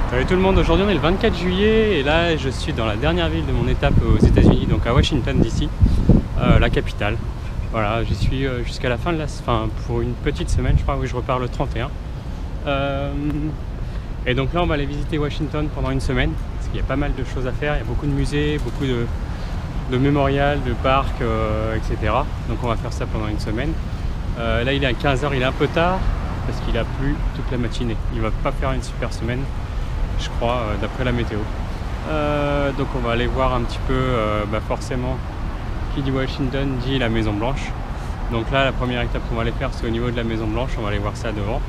Salut tout le monde, aujourd'hui on est le 24 juillet et là je suis dans la dernière ville de mon étape aux États-Unis, donc à Washington DC, la capitale. Voilà, j'y suis jusqu'à la fin de pour une petite semaine, je crois, où je repars le 31. Et donc là on va aller visiter Washington pendant une semaine, parce qu'il y a pas mal de choses à faire, il y a beaucoup de musées, beaucoup de mémorials, de parcs, etc. Donc on va faire ça pendant une semaine. Là il est à 15 h, il est un peu tard, parce qu'il a plu toute la matinée. Il va pas faire une super semaine, je crois, d'après la météo. Donc on va aller voir un petit peu, forcément, qui dit Washington dit la Maison Blanche. Donc là la première étape qu'on va aller faire, c'est au niveau de la Maison Blanche, on va aller voir ça devant.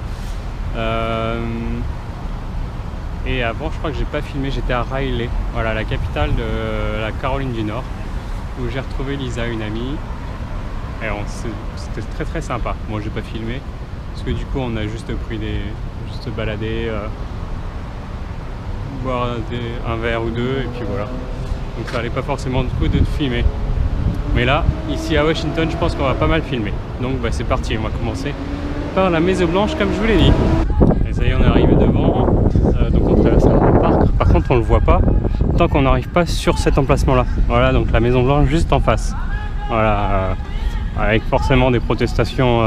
Et avant je crois que j'ai pas filmé, j'étais à Raleigh, voilà, la capitale de la Caroline du Nord, où j'ai retrouvé Lisa, une amie, et c'était très très sympa. Moi j'ai pas filmé, parce que du coup on a juste baladé, boire un verre ou deux, et puis voilà. Donc ça allait pas forcément du coup de filmer. Mais là, ici à Washington, je pense qu'on va pas mal filmer. Donc c'est parti, on va commencer par la Maison Blanche comme je vous l'ai dit. Et ça y est, on est arrivé devant. Donc on traverse un parc. Par contre on le voit pas tant qu'on n'arrive pas sur cet emplacement là. Voilà, donc la Maison Blanche juste en face. Voilà, avec forcément des protestations,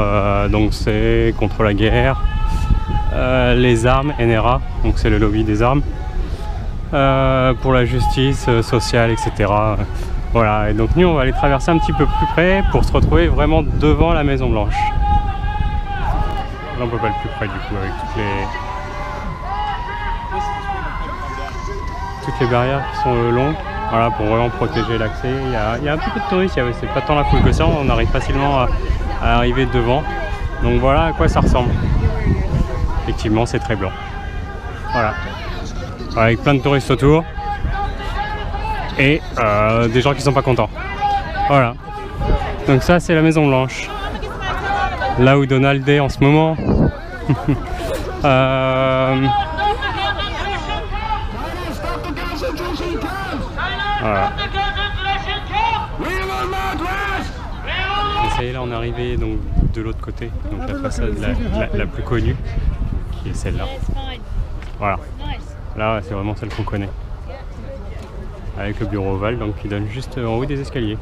donc c'est contre la guerre, les armes, NRA, donc c'est le lobby des armes, pour la justice sociale, etc. Voilà, et donc nous on va aller traverser un petit peu plus près pour se retrouver vraiment devant la Maison Blanche. Là on peut pas être plus près du coup, avec toutes les barrières qui sont longues, voilà, pour vraiment protéger l'accès. Il y a un petit peu de touristes, c'est pas tant la foule que ça, on arrive facilement à arriver devant. Donc voilà à quoi ça ressemble. Effectivement c'est très blanc. Voilà, avec plein de touristes autour et des gens qui sont pas contents. Voilà, donc ça c'est la Maison Blanche, là où Donald est en ce moment. Voilà. Et ça y est, là on est arrivé donc de l'autre côté, donc la façade la plus connue, qui est celle-là. Voilà, là c'est vraiment celle qu'on connaît, avec le bureau ovale, donc qui donne juste en haut des escaliers.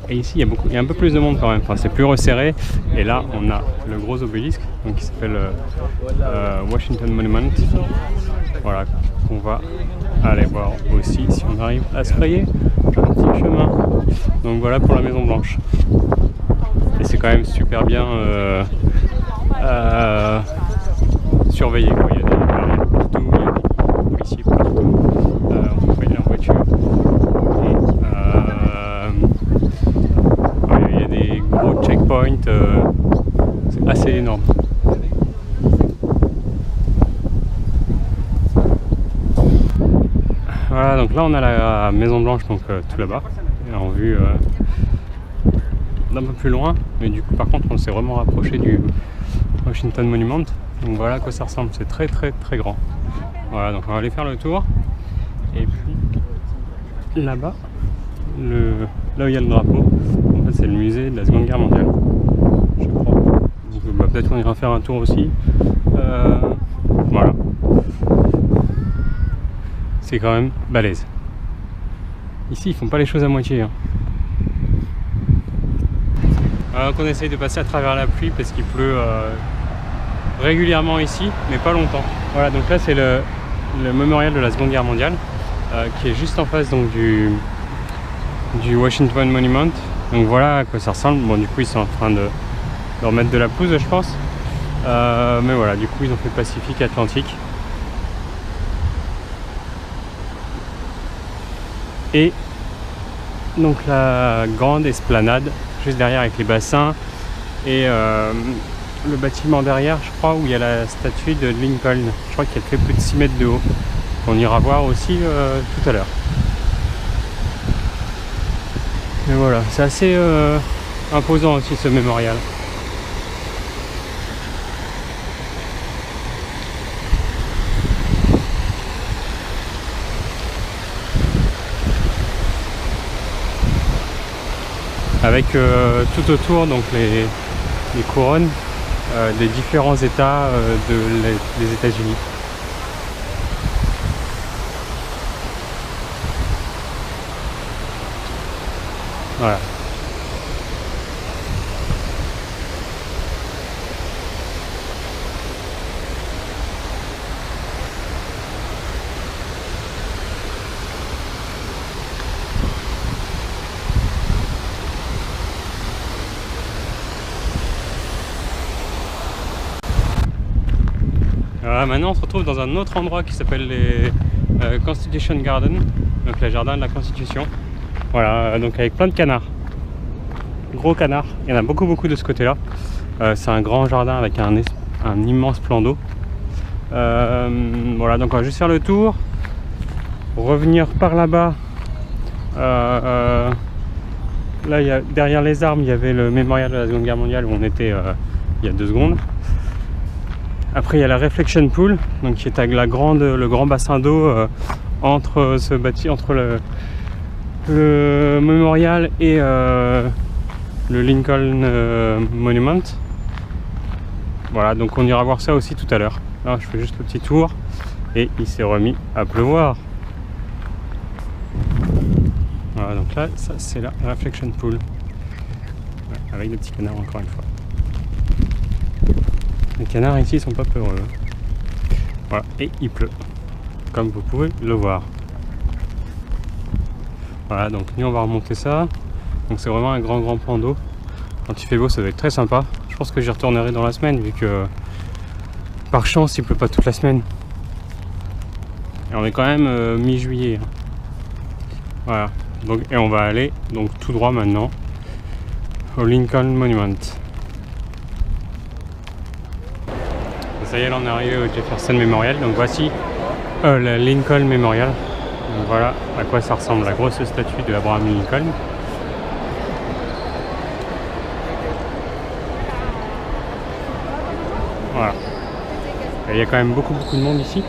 Et ici il y a un peu plus de monde quand même, enfin, c'est plus resserré. Et là on a le gros obélisque, donc, qui s'appelle Washington Monument. Voilà, qu'on va aller voir aussi si on arrive à se frayer un petit chemin. Donc voilà pour la Maison Blanche. Et c'est quand même super bien surveillé, quoi. Il y a des barrières partout, il y a des policiers partout, on peut pas y aller en voiture. Et il y a des gros checkpoints, c'est assez énorme. Voilà, donc là on a la Maison Blanche, donc tout là-bas, en vue d'un peu plus loin, mais du coup par contre on s'est vraiment rapproché du Washington Monument. Donc voilà à quoi ça ressemble, c'est très très très grand. Voilà, donc on va aller faire le tour. Et puis là-bas, là où il y a le drapeau, en fait c'est le musée de la Seconde Guerre mondiale, je crois. Donc peut-être qu'on ira faire un tour aussi. Voilà. C'est quand même balèze. Ici ils font pas les choses à moitié, hein. Alors qu'on essaye de passer à travers la pluie parce qu'il pleut régulièrement ici, mais pas longtemps. Voilà, donc là c'est le mémorial de la Seconde Guerre mondiale, qui est juste en face donc du Washington Monument. Donc voilà à quoi ça ressemble. Bon, du coup ils sont en train de remettre de la pelouse, je pense, mais voilà, du coup ils ont fait Pacifique, Atlantique. Et donc la grande esplanade juste derrière avec les bassins et le bâtiment derrière, je crois, où il y a la statue de Lincoln. Je crois qu'elle fait plus de 6 mètres de haut. On ira voir aussi tout à l'heure. Mais voilà, c'est assez imposant aussi ce mémorial. Avec tout autour donc les couronnes des différents États des États-Unis. Voilà. Maintenant on se retrouve dans un autre endroit qui s'appelle les Constitution Garden, donc les jardins de la Constitution. Voilà, donc avec plein de canards, gros canards, il y en a beaucoup de ce côté là. C'est un grand jardin avec un immense plan d'eau. Voilà, donc on va juste faire le tour, revenir par là-bas. Là, derrière les arbres, il y avait le mémorial de la Seconde Guerre mondiale où on était il y a 2 secondes. Après, il y a la Reflection Pool, donc qui est avec le grand bassin d'eau entre le mémorial et le Lincoln Monument. Voilà, donc on ira voir ça aussi tout à l'heure. Là, je fais juste le petit tour et il s'est remis à pleuvoir. Voilà, donc là, ça c'est la Reflection Pool. Avec des petits canards encore une fois. Les canards ici sont pas peureux. Voilà, et il pleut, comme vous pouvez le voir. Voilà, donc nous on va remonter ça. Donc c'est vraiment un grand plan d'eau. Quand il fait beau, ça doit être très sympa. Je pense que j'y retournerai dans la semaine, vu que par chance il pleut pas toute la semaine. Et on est quand même mi-juillet. Voilà. Donc, et on va aller donc tout droit maintenant au Lincoln Monument. Ça y est, là on est arrivé au Jefferson Memorial, donc voici le Lincoln Memorial. Donc voilà à quoi ça ressemble, la grosse statue de Abraham Lincoln. Voilà. Et il y a quand même beaucoup de monde ici,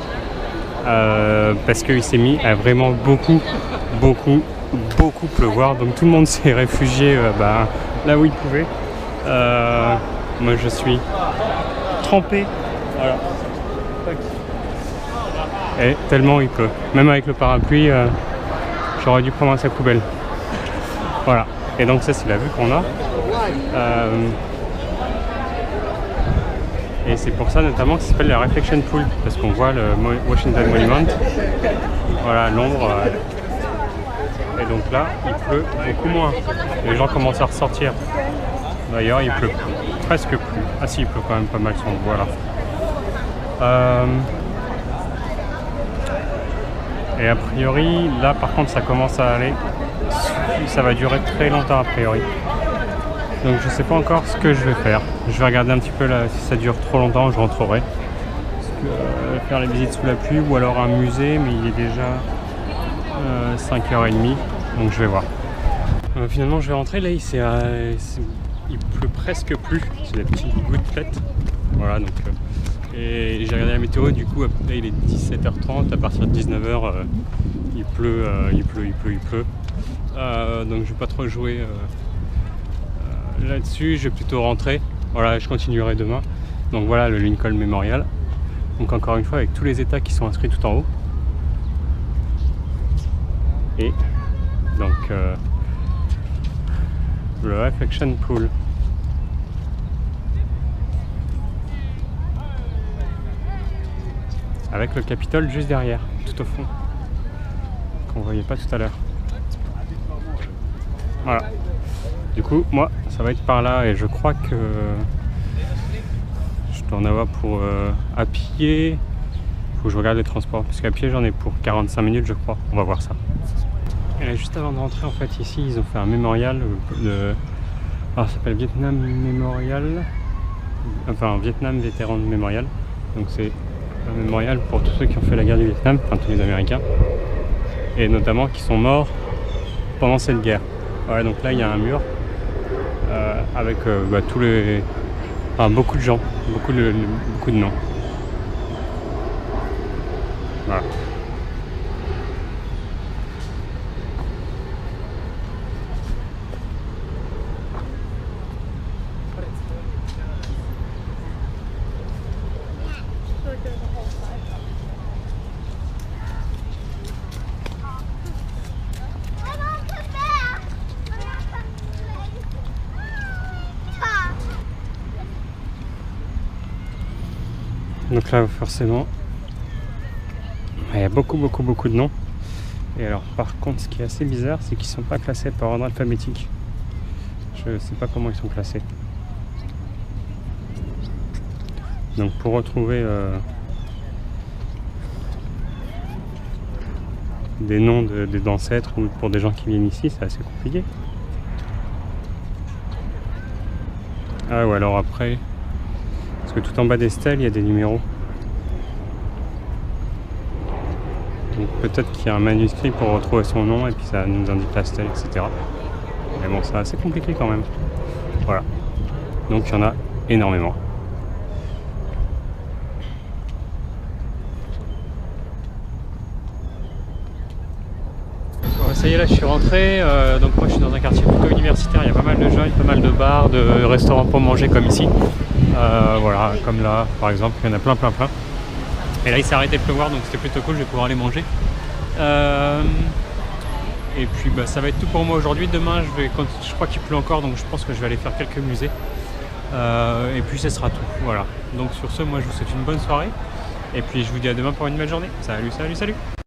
parce qu'il s'est mis à vraiment beaucoup pleuvoir, donc tout le monde s'est réfugié là où il pouvait. Moi je suis trempé. Voilà. Et tellement il pleut. Même avec le parapluie, j'aurais dû prendre un sac poubelle. Voilà. Et donc ça c'est la vue qu'on a. Et c'est pour ça notamment que ça s'appelle la Reflection Pool, parce qu'on voit le Washington Monument. Voilà, l'ombre. Et donc là, il pleut beaucoup moins. Les gens commencent à ressortir. D'ailleurs, il pleut presque plus. Ah si, il pleut quand même pas mal, voilà. Et a priori, là par contre ça commence à aller, ça va durer très longtemps a priori. Donc je sais pas encore ce que je vais faire. Je vais regarder un petit peu là, si ça dure trop longtemps, je rentrerai. Parce que, faire les visites sous la pluie ou alors un musée, mais il est déjà 5h30, donc je vais voir. Finalement je vais rentrer, là il pleut presque plus, c'est des petites gouttelettes. Voilà, donc et j'ai regardé la météo, du coup là il est 17h30, à partir de 19h il pleut. Donc je vais pas trop jouer là-dessus, je vais plutôt rentrer. Voilà, je continuerai demain. Donc voilà le Lincoln Memorial. Donc encore une fois avec tous les états qui sont inscrits tout en haut. Et donc le Reflection Pool. Avec le Capitole juste derrière, tout au fond, qu'on voyait pas tout à l'heure. Voilà. Du coup, moi, ça va être par là et je crois que je dois en avoir pour à pied. Faut que je regarde les transports, parce qu'à pied j'en ai pour 45 minutes, je crois. On va voir ça. Et là, juste avant de rentrer, en fait, ici, ils ont fait un mémorial alors, ça s'appelle Vietnam Memorial, enfin Vietnam Vétéran Memorial. Donc c'est un mémorial pour tous ceux qui ont fait la guerre du Vietnam, enfin tous les Américains, et notamment qui sont morts pendant cette guerre. Ouais, donc là il y a un mur avec tous les, enfin, beaucoup de gens, beaucoup de noms. Voilà. Donc là forcément il y a beaucoup de noms. Et alors par contre ce qui est assez bizarre, c'est qu'ils sont pas classés par ordre alphabétique. Je sais pas comment ils sont classés. Donc pour retrouver des noms des ancêtres ou pour des gens qui viennent ici, c'est assez compliqué. Ah ou alors après, parce que tout en bas des stèles il y a des numéros. Donc peut-être qu'il y a un manuscrit pour retrouver son nom et puis ça nous indique la stèle, etc. Mais bon, c'est assez compliqué quand même. Voilà. Donc il y en a énormément. Ça y est, là je suis rentré, donc moi je suis dans un quartier plutôt universitaire, il y a pas mal de jeunes, pas mal de bars, de restaurants pour manger comme ici. Voilà, comme là par exemple, il y en a plein. Et là il s'est arrêté de pleuvoir, donc c'était plutôt cool, je vais pouvoir aller manger. Et puis bah, ça va être tout pour moi aujourd'hui. Demain je crois qu'il pleut encore, donc je pense que je vais aller faire quelques musées. Et puis ce sera tout, voilà. Donc sur ce, moi je vous souhaite une bonne soirée. Et puis je vous dis à demain pour une belle journée. Salut.